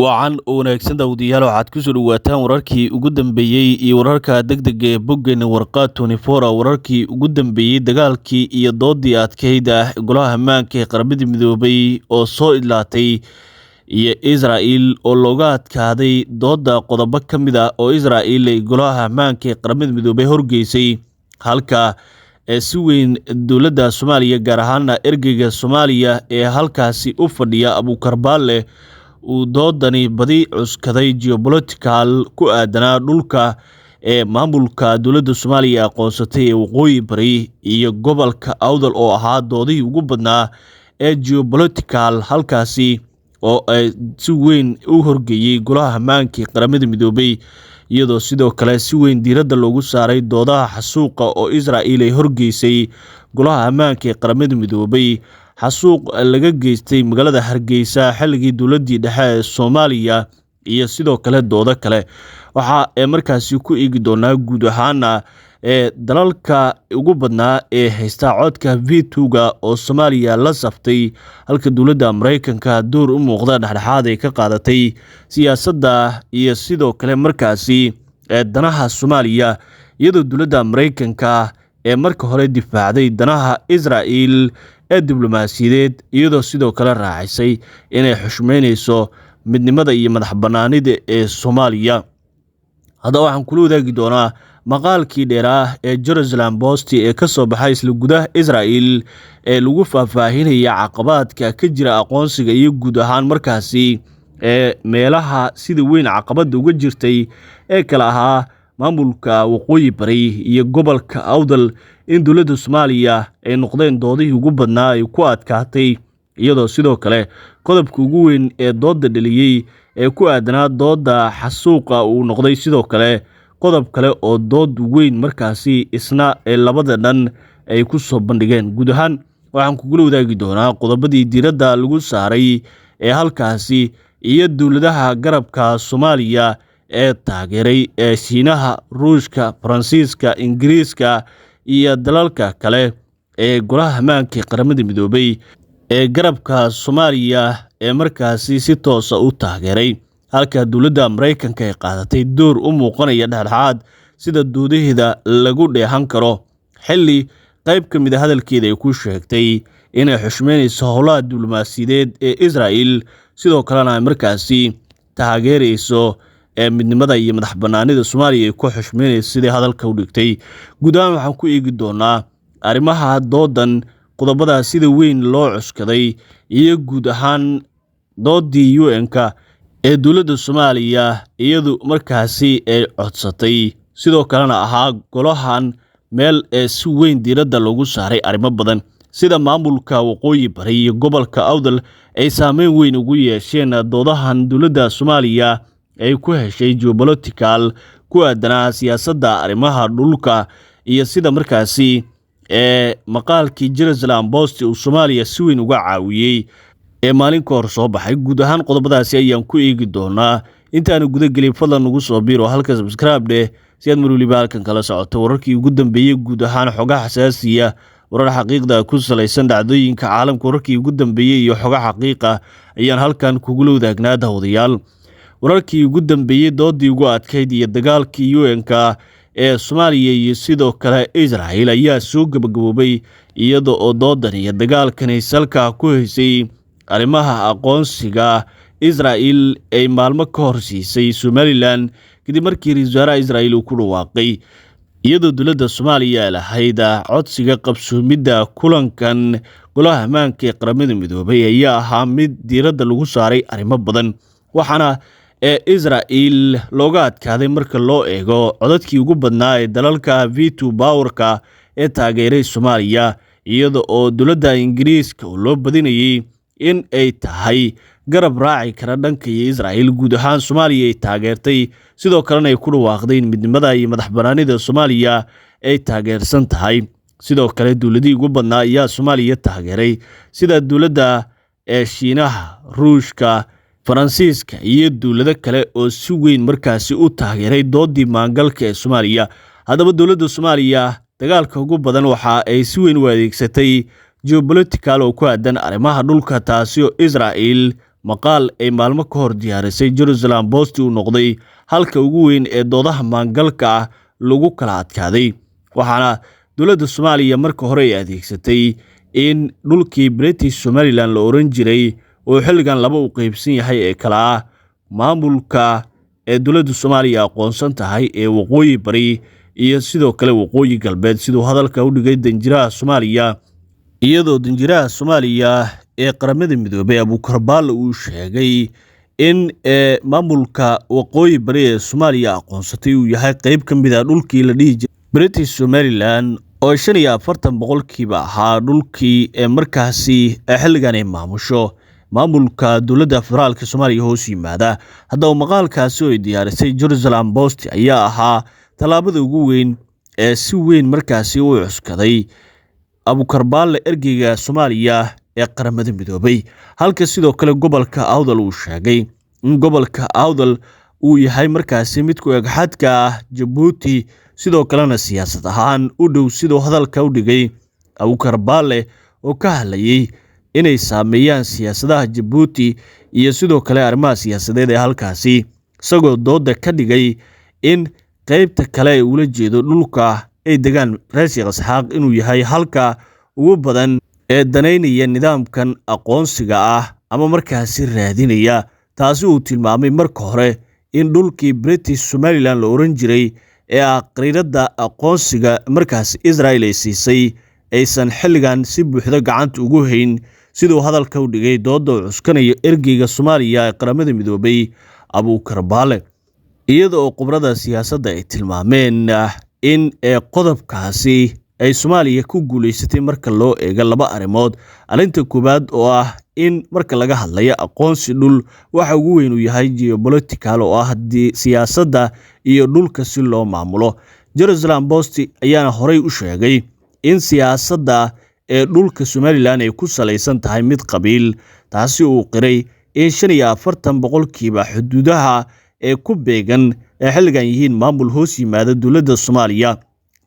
Wacan oo wanaagsan daawadayaal waxaad ku soo dhawaataan wararkii ugu dambeeyay iyo wararka degdega ee boggeena warqad 24 wararkii ugu dambeeyay dagaalkii iyo doodii adkeyd golaha ammaanka ee qaramada midoobay oo soo idlaatay iyo Israel oo looga adkaaday dooda qodobo ka mid ah oo Israel ay golaha ammaanka ee qaramada midoobay horgeysay halka si weyn dowladda Soomaaliya gaar ahaan ergeyga Soomaaliya ee halkaasi u fadhiya Abuukar Baale uu doodani badi cuskaday geopolitical ku aadanaa dhulka ee maamulka dowladda Soomaaliya aqoonsatay ee waqooyi bari iyo gobolka Awdal oo ahaa doodihii ugu badnaa ee geopolitical halkaasi oo si weyn u horgeeyay golaha ammaanka ee qaramada midoobay iyadoo sidoo kale si weyn diiradda loogu saaray doodaha xasuuqa oo Israel ay horgeysay golaha ammaanka ee qaramada midoobay xasuuq laga geystay magaalada Hargeysa xilligii dowladii dhexe ee Soomaaliya iyo sidoo kale doodo kale waxa ay markaasi ku eegi doonaa guud ahaan dalalka ugu badnaa ee haysta codka veto-ga oo Somalia La Saftay halka dowladda Mareykanka door u muuqda dhexdhexaad ay ka qaadatay siyaasadda iyo sidoo kale markaasi danaha Soomaaliya iyadoo dowladda Mareykanka ee marka hore difaacday danaha Israel ee diblomaasiyadeed iyadoo sidoo kale raacisay inay xushmeynayso midnimada iyo madaxbannaanida ee Soomaaliya. Hadda waxaan kula wadaagi doonaa maqaalkii dheeraa ee Jerusalem Post ee ka soo baxay isla gudaha Israel ee lagu faahfaahinaya caqabadka ka jira aqoonsiga iyo guud ahaan markaasi meelaha sida weyn caqabada uga jirtay ee kala ahaa maamulka waqooyi bari iyo gobolka Awdal in dowladda Soomaaliya ay noqdeen doodihii ugu badnaa ay ku adkaatay iyadoo sidoo kale qodobka ugu weyn ee dooda dhaliyay ee ku aadanaa dooda xasuuqa uu noqday sidoo kale qodob kale oo dood weyn markaasi isna labada dhan ay ku soo bandhigeen. Guud ahaan waxaan kugula wadaagi doonaa qodobadii diiradda lagu saaray ee halkaasi iyo dowladaha garabka Soomaaliya ee taageeray Shiinaha, Ruushka, Faransiiska, Ingiriiska iyo dalalka kale ee golaha ammaanka ee qaramada midoobay ee garabka Soomaaliya ee markaasi si toos ah u taageeray halka dowladda Mareykanka ay qaadatay door u muuqanaya dhexdhexaad sida doodaheeda lagu dheehan karo xilli qayb ka mid ah hadalkeeda ay ku sheegtay inay xushmeynayso howlaha diblomaasiyadeed ee Israel sidoo kalena ay markaasi taageerayso midnimada iyo madaxbannaanida Soomaaliya ay ku xushmeynayso sidii hadalka u dhigtay. Guud ahaan waxaan ku eegi doonaa arrimaha doodan qodobada sida weyn loo cuskaday iyo guud ahaan doodii UN-ka ee dowladda Soomaaliya iyadu markaasi ay codsatay sidoo kalena ahaa golahan meel si weyn diiradda loogu saaray arrimo badan sida maamulka waqooyi bari iyo gobolka Awdal ay saameyn weyn ugu yeesheen doodahan dowladda Soomaaliya ay ku heshay geopolitical ku aadanaa siyaasadda arrimaha dhulka iyo sida markaasi maqaalkii Jerusalem Post uu Soomaaliya si weyn uga caawiyay ee maalin ka hor soo baxay. Guud ahaan qodobadaasi ayaan ku eegi doonaa intaan guda gelin fadlan nagu soo biiro halka subscribe si aad marwaliba halkan kala socoto wararkii ugu dambeeyay guud ahaan xogaha xasaasiya warar xaqiiqda ku salaysan dhacdooyinka caalamka wararkii ugu dambeeyay iyo xogaha xaqiiqa ayaan halkan kugula wadaagnaa daawadayaal. wararkii ugu dambeeyay doodii ugu adkeyd iyo dagaalkii UN-ka ee Soomaaliya iyo sidoo kale Israel ayaa soo gabagaboobay iyadoo oo doodan iyo dagaalkan salka ku haysay arrimaha aqoonsiga Israel ay maalmo ka hor siisay Somaliland kadib markii ra'iisul wasaaraha Israel uu ku dhawaaqay iyadoo dowladda Soomaaliya lahayd codsiga qabsoomidda kulankan golaha ammaanka ee qaramada midoobay ayaa ahaa mid diiradda lagu saaray arrimo badan waxaana Israel looga adkaaday marka loo eego codadkii ugu badnaa ee dalalka veto power-ka ee taageeray Soomaaliya iyadoo oo dowladda Ingiriiska loo badinayay in ay tahay garab raaci kara dhanka Israel guud ahaan Soomaaliya ay taageertay sidoo kalena ay ku dhawaaqday midnimada iyo madaxbannaanida Soomaaliya ay taageersan tahay sidoo kale dowladii ugu badnaa ayaa Soomaaliya taageeray sida dowladda Shiinaha, Ruushka, Faransiiska iyo dowlado kale oo si weyn markaasi u taageeray doodii maangalka ee Soomaaliya. Haddaba dowladda Soomaaliya dagaalka ugu badan waxa ay si weyn u adeegsatay geopolitical oo ku aadan arrimaha dhulka taasi oo Israel maqaal ay maalmo ka hor diyaarisay Jerusalem Post uu noqday halka ugu weyn ee doodaha maangalka ah lagu kala adkaaday. waxaana dowladda Soomaaliya marka hore ay adeegsatay in dhulkii British Somaliland la oran jiray oo xilligan laba u qaybsan yahay ee kala maamulka ee dowladda Soomaaliya aqoonsan tahay ee waqooyi bari iyo sidoo kale waqooyi galbeed sidoo hadalka u dhigay danjiraha Soomaaliya iyadoo danjiraha Soomaaliya ee qaramada midoobay Abukarbaal uu sheegay in maamulka waqooyi bari ee Soomaaliya aqoonsatay uu yahay qayb ka mid ah dhulkii la dhihi jiray British Somaliland oo 45% ahaa dhulkii markaasi xilligan ay maamusho maamulka dowladda federaalka Soomaaliya hoos yimaada. haddaba maqaalkaasi oo ay diyaarisay Jerusalem Post ayaa ahaa talaabada ugu weyn ee si weyn markaasi u cuskaday Abukarbaal ergeyga Soomaaliya ee qaramada midoobay. halka sidoo kale gobolka Awdal uu sheegay in gobolka Awdal uu yahay markaasi mid ku eg xadka Djibouti sidoo kalena siyaasad ahaan u dhow sidoo hadalka u dhigay Abukarbaal oo ka hadlayay inay saameeyaan siyaasadaha Djibouti iyo sidoo kale arrimaha siyaasadeed ee halkaasi isagoo dooda ka dhigay in qaybta kale uu jeedo dhulka ay degaan reer Isxaaq inuu yahay halka ugu badan ee daneynaya nidaamkan aqoonsiga ama markaasi raadinaya. taasi uu tilmaamay marka hore in dhulkii British Somaliland la oran jiray ee aqriirada aqoonsiga markaasi Israel ay siisay aysan xilligan si buuxda gacanta ugu hayn sidoo hadalka u dhigay dooda cuskanayo ergeyga Soomaaliya ee qaramada midoobay Abukarbaal iyada oo khibrada siyaasadda ay tilmaameen in qodobkaasi ay Soomaaliya ku guuleysatay marka loo eego laba arrimood. arrinta koowaad oo in marka laga hadlayo aqoonsi dhul waxa ugu weyn uu yahay geopolitical oo siyaasadda iyo dhulka si loo maamulo. Jerusalem Post ayaana horey u sheegay in siyaasadda ee dhulka Somaliland ay ku salaysan tahay mid qabiil taasi uu qiray in 45% xuduudaha ee ku beegan xilligan yihiin maamul hoos yimaada dowladda Soomaaliya.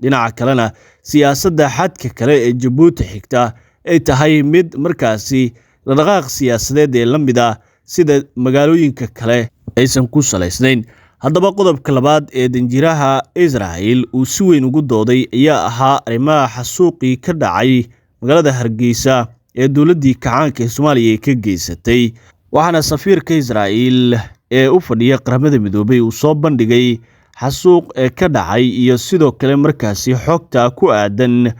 dhinaca kalena siyaasadda xadka kale ee Djibouti xigta ay tahay mid markaasi dhaqdhaqaaq siyaasadeed ee la mid sida magaalooyinka kale aysan ku salaysnayn. haddaba qodobka labaad ee danjiraha Israel uu si weyn ugu dooday ayaa ahaa arrimaha xasuuqii ka dhacay magaalada Hargeysa ee dowladdii kacaanka ee Soomaaliya ka geysatay. waxaana safiirka Israel ee u fadhiya qaramada midoobay uu soo bandhigay xasuuq ka dhacay iyo sidoo kale markaasi xogta ku aadan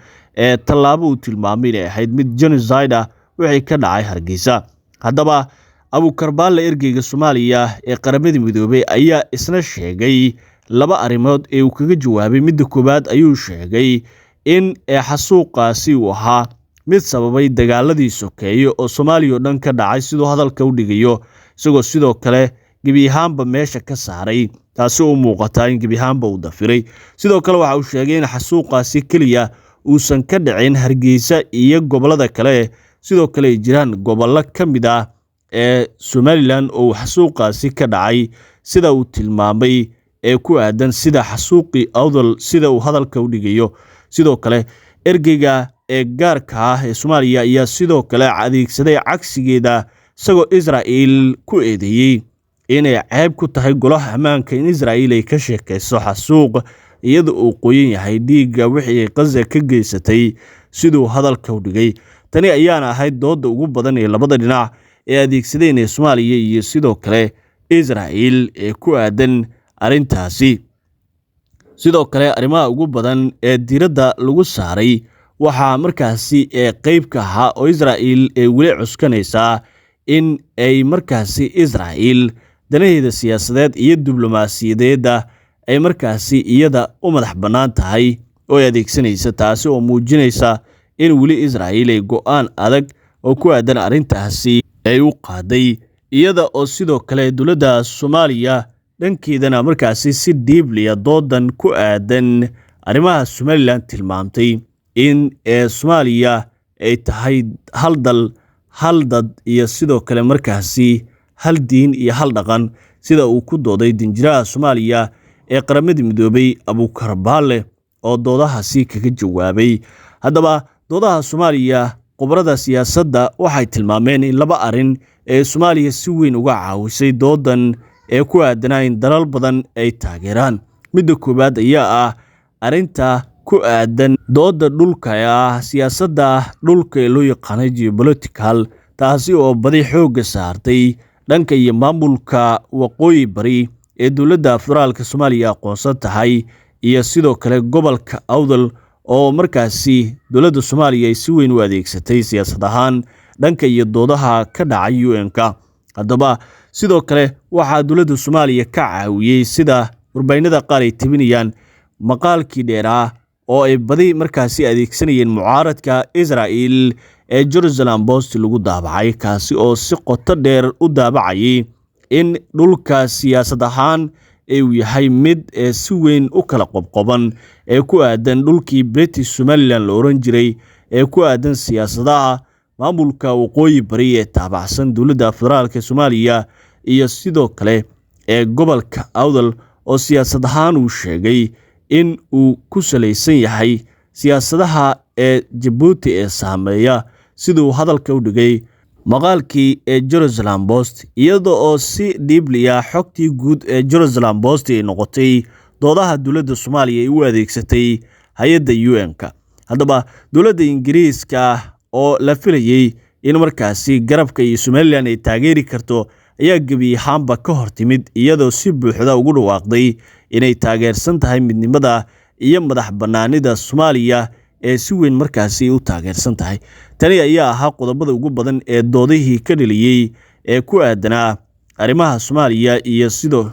tallaabo uu tilmaamay inay ahayd mid genocide wixii ka dhacay Hargeysa. haddaba Abukarbaal ergeyga Soomaaliya ee qaramada midoobay ayaa isna sheegay laba arrimood ee uu kaga jawaabay. midda koowaad ayuu sheegay in xasuuqaasi uu ahaa mid sababay dagaaladii sokeeye oo Soomaaliya oo dhan ka dhacay sidoo hadalka u dhigayo isagoo sidoo kale gebi ahaanba meesha ka saaray taasi oo muuqata in gebi ahaanba uu dafiray. sidoo kale waxa uu sheegay in xasuuqaasi kaliya uusan ka dhicin Hargeysa iyo gobolada kale sidoo kale ay jiraan gobollo ka mid ee Somaliland oo xasuuqaasi ka dhacay sida uu tilmaamay ku aadan sida xasuuqi Awdal sida uu hadalka u dhigayo. sidoo kale ergeyga gaarka ee Soomaaliya ayaa sidoo kale adeegsaday cagsigeeda isagoo Israel ku eedeeyay inay ceeb ku tahay golaha ammaanka in Israel ay ka sheekayso xasuuq iyada oo qoyan yahay dhiigga wixii Gaza ka geysatay sidoo hadalka u dhigay. tani ayaana ahayd dooda ugu badan ee labada dhinac ee adeegsadeen Soomaaliya iyo sidoo kale Israel ku aadan arrintaasi. sidoo kale arrimaha ugu badan ee diiradda lagu saaray waxa markaasi qayb ka ahaa oo Israel weli cuskanaysa in ay markaasi Israel danaheeda siyaasadeed iyo diblomaasiyadeed ay markaasi iyada u madax bannaan tahay oo adeegsanaysa taasi oo muujinaysa in weli Israel ay go'aan adag oo ku aadan arrintaasi ay u qaaday iyada oo sidoo kale dowladda Soomaaliya dhankeedana markaasi si deeply doodan ku aadan arrimaha Somaliland tilmaamtay in Soomaaliya ay tahay hal dal hal dad iyo sidoo kale markaasi hal diin iyo hal dhaqan sida uu ku dooday danjiraha Soomaaliya ee qaramada midoobay Abukarbaal oo doodahaasi kaga jawaabay. haddaba doodaha Soomaaliya khibrada siyaasadda waxay tilmaameen in laba arrin ee Soomaaliya si weyn uga caawisay doodan ee ku aadanaa in dalal badan ay taageeraan. Midda koowaad ayaa ah arinta ku aadan dooda dhulka ee ah siyaasadda dhulka ee loo yaqaan geopolitical, taasi oo badi xoogga saartay dhanka iyo maamulka waqooyi bari ee dowladda federaalka Soomaaliya aqoonsan tahay, iyo sidoo kale gobolka Awdal oo markaasi dowladda Soomaaliya ay si weyn u adeegsatay siyaasad ahaan dhanka iyo doodaha ka dhacay UN-ka. Haddaba sidoo kale waxaa dowladda Soomaaliya ka caawiyay sida warbaahinada qaar ay tibinayaan maqaalkii dheeraa oo ay badi markaasi adeegsanayeen mucaaradka Israel ee Jerusalem Post lagu daabacay, kaasi oo si qoto dheer u daabacayay in dhulka siyaasad ahaan uu yahay mid si weyn u kala qobqoban ee ku aadan dhulkii British Somaliland la oran jiray ee ku aadan siyaasadaha maamulka waqooyi bari ee taabacsan dowladda federaalka Soomaaliya, iyo sidoo kale ee gobolka Awdal oo siyaasad ahaan uu sheegay in uu ku salaysan yahay siyaasadaha ee Djibouti ee saameeya, siduu hadalka u dhigay maqaalkii ee Jerusalem Post, iyadoo oo si dhiibliya xogtii guud ee Jerusalem Post ay noqotay doodaha dowladda Soomaaliya ay u adeegsatay hay'adda UN-ka. Haddaba dowladda Ingiriiska oo la filayay in markaasi garabka iyo Somaliland ay taageeri karto ayaa gebi ahaanba ka hortimid, iyadoo si buuxda ugu dhawaaqday inay taageersan tahay midnimada iyo madax bannaanida Soomaaliya ee si weyn markaasi u taageersan tahay. Tani ayaa ahaa qodobada ugu badan ee doodihii ka dhaliyay ee ku aadanaa arrimaha Soomaaliya iyo sidoo